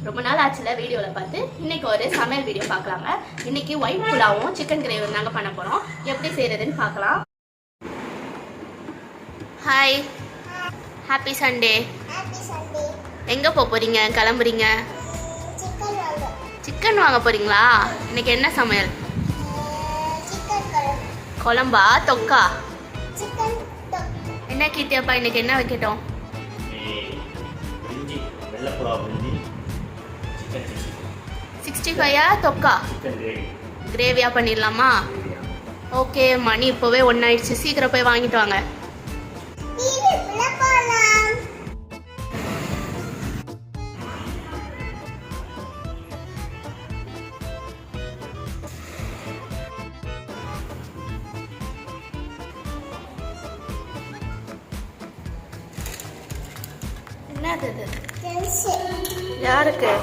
ரொம்ப நாள் ஆச்சுல வீடியோவில் பார்த்து இன்றைக்கி ஒரு சமையல் வீடியோ பார்க்கலாங்க. இன்றைக்கி ஒயிட் புலாவும் சிக்கன் கிரேவி தாங்க பண்ண போகிறோம். எப்படி செய்கிறதுன்னு பார்க்கலாம். Hi, happy Sunday. எங்கே போகிறீங்க? கிளம்புறீங்க? சிக்கன் வாங்க போகிறீங்களா? இன்றைக்கி என்ன சமையல்? குழம்பா தொக்கா? என்ன கீர்த்தியப்பா இன்றைக்கி என்ன வைக்கட்டும்? 65 தொக்கா கிரேவியா பண்ணிடலாமா? ஓகே, மணி இப்போவே 1 ஆயிடுச்சு. சீக்கிரம் போய் வாங்கிட்டு வாங்க. என்னது இது? யாருக்கு?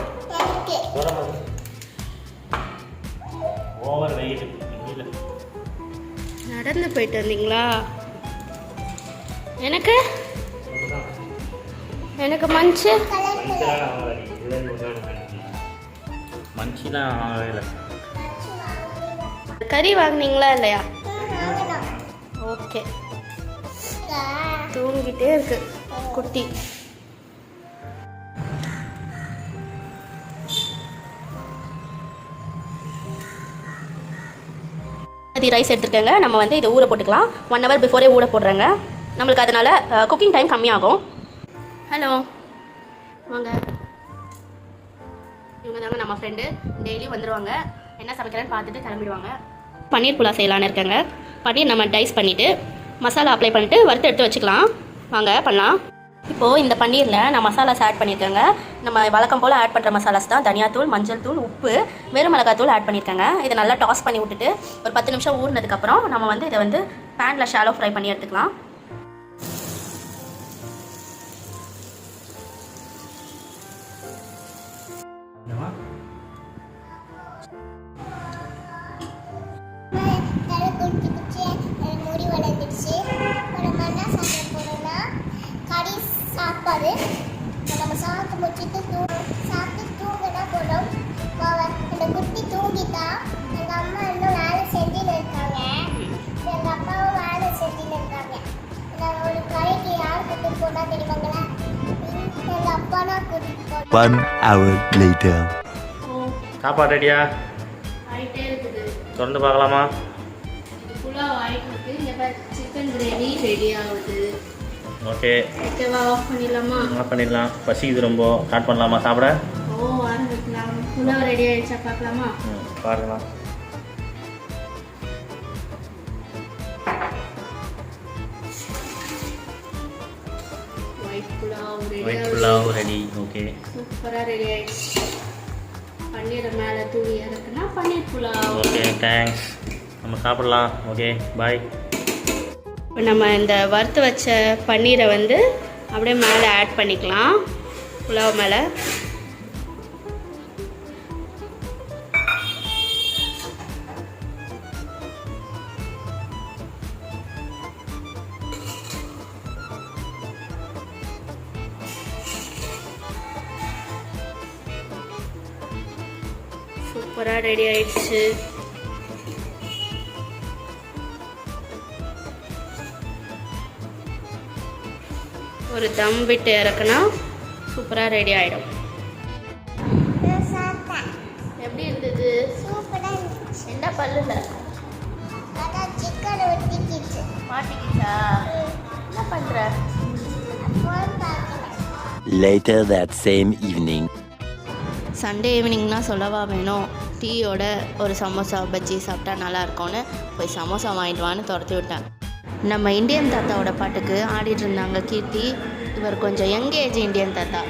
நடந்து போயிட்டு வந்தீங்களா? எனக்கு எனக்கு மஞ்சு கறி வாங்கினீங்களா இல்லையா? ஓகே, தூங்கிட்டே இருக்கு குட்டி. ரைஸ் எடுத்துருக்கேங்க. நம்ம வந்து இதை ஊற போட்டுக்கலாம். 1 hour பிஃபோரே ஊற போடுறேங்க. நம்மளுக்கு அதனால் குக்கிங் டைம் கம்மியாகும். ஹலோ, வாங்க. இவங்க தாங்க நம்ம ஃப்ரெண்டு. டெய்லியும் வந்துடுவாங்க. என்ன சமைக்கிறேன்னு பார்த்துட்டு கிளம்பிடுவாங்க. பன்னீர் புலா செய்யலான்னு இருக்கேங்க. பன்னீர் நம்ம டைஸ் பண்ணிவிட்டு மசாலா அப்ளை பண்ணிவிட்டு வறுத்து எடுத்து வச்சுக்கலாம். வாங்க பண்ணலாம். இப்போது இந்த பன்னீரில் நான் மசாலாஸ் ஆட் பண்ணியிருக்கேங்க. நம்ம வழக்கம் போல் ஆட் பண்ணுற மசாலாஸ் தான் தனியாத்தூள், மஞ்சள் தூள், உப்பு, வெறும் மிளகாத்தூள் ஆட் பண்ணியிருக்கேங்க. இதை நல்லா டாஸ் பண்ணி விட்டுட்டு ஒரு 10 நிமிஷம் ஊறினதுக்கப்புறம் நம்ம வந்து இதை வந்து பேனில் ஷாலோ ஃப்ரை பண்ணி எடுத்துக்கலாம். நம்ம சாப்பிட்டு முடிச்சுட்டு சாப்பிட்டு தூங்கினா போதும். இந்த குட்டி தூங்கிட்டா எங்கள் அம்மா இன்னும் வேலை செஞ்சுன்னு இருக்காங்க. எங்கள் அப்பாவும் வேலை செஞ்சுன்னு இருக்காங்க. நான் ஒரு கடைக்கு யார் கூட்டிட்டு போனா தெரியுமாங்களா? எங்கள் அப்பா தான் கூட்டிட்டு போனோம். 1 hour later. சாப்பாடு ரெடியா? ஆயிட்டே இருக்குது. திறந்து பார்க்கலாமா? புலாவ் ஆயிட்டு இருக்கு. இந்த சிக்கன் கிரேவி ரெடி ஆகுது. ஓகே, ஓகேவா? ஆஃப் பண்ணிடலாமா? ஆஃப் பண்ணிடலாம். பசிக்குது ரொம்ப. ஸ்டார்ட் பண்ணலாமா சாப்பிட? ஓ, ஆரம்பிக்கலாம். புலாவ் ரெடி ஆயிடுச்சா பார்க்கலாமா? பாருங்களா. White pulao pulao ready. Okay, சூப்பராக ரெடி ஆயிடுச்சு. பன்னீரை மேலே தூவி இறக்குனா பன்னீர் புலாவ். Okay, thanks. நம்ம சாப்பிடலாம். Okay, bye. இப்போ நம்ம இந்த வறுத்து வச்ச பன்னீரை வந்து அப்படியே மேலே ஆட் பண்ணிக்கலாம். புலாவ் மேலே சூப்பராக ரெடி ஆயிடுச்சு. ஒரு தம் விட்டு இறக்குனா சூப்பராக ரெடி ஆகிடும். எப்படி இருந்தது? சூப்பராக இருந்துச்சு. என்ன பல்லுல அதான் சிக்கன் ஒட்டிக்கிச்சு. மாட்டிக்கிச்சா? என்ன பண்ணுற? ஃபோன் பார்க்கல. Later that same evening. Sunday ஈவினிங்னா சொல்லவா வேணும். டீயோட ஒரு சமோசா பஜ்ஜி சாப்பிட்டா நல்லா இருக்கும்னு போய் சமோசா வாங்கிட்டு வான்னு துரத்தி விட்டேன். நம்ம இந்தியன் தாத்தாவோட பாட்டுக்கு ஆடிட்டு இருந்தாங்க கீர்த்தி. இவர் கொஞ்சம் யங் ஏஜ் இந்தியன் தாத்தா.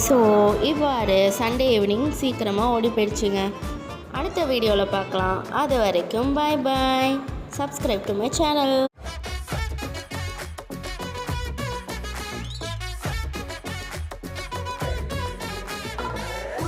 ஸோ இவ்வாறு சண்டே ஈவினிங் சீக்கிரமாக ஓடி போயிடுச்சுங்க. அடுத்த வீடியோவில் பார்க்கலாம். அது வரைக்கும் bye bye. Subscribe to my channel.